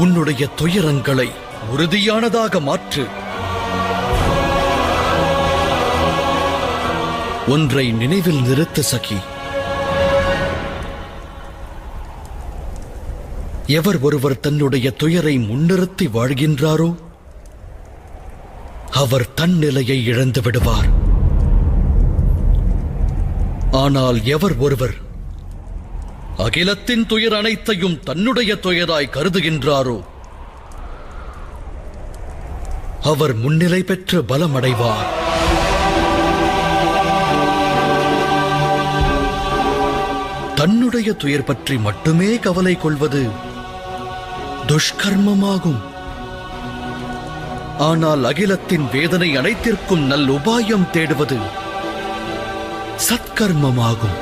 உன்னுடைய துயரங்களை உறுதியானதாக மாற்று. ஒன்றை நினைவில் நிறுத்து சகி. எவர் ஒருவர் தன்னுடைய துயரை முன்னிறுத்தி வாழ்கின்றாரோ அவர் தன் நிலையை இழந்து விடுவார். ஆனால் எவர் ஒருவர் அகிலத்தின் துயர் அனைத்தையும் தன்னுடைய துயராய் கருதுகின்றாரோ அவர் முன்னிலை பெற்று பலமடைவார். தன்னுடைய துயர் பற்றி மட்டுமே கவலை கொள்வது துஷ்கர்மமாகும். ஆனால் அகிலத்தின் வேதனை அனைத்திற்கும் நல் உபாயம் தேடுவது சத்கர்மமாகும்.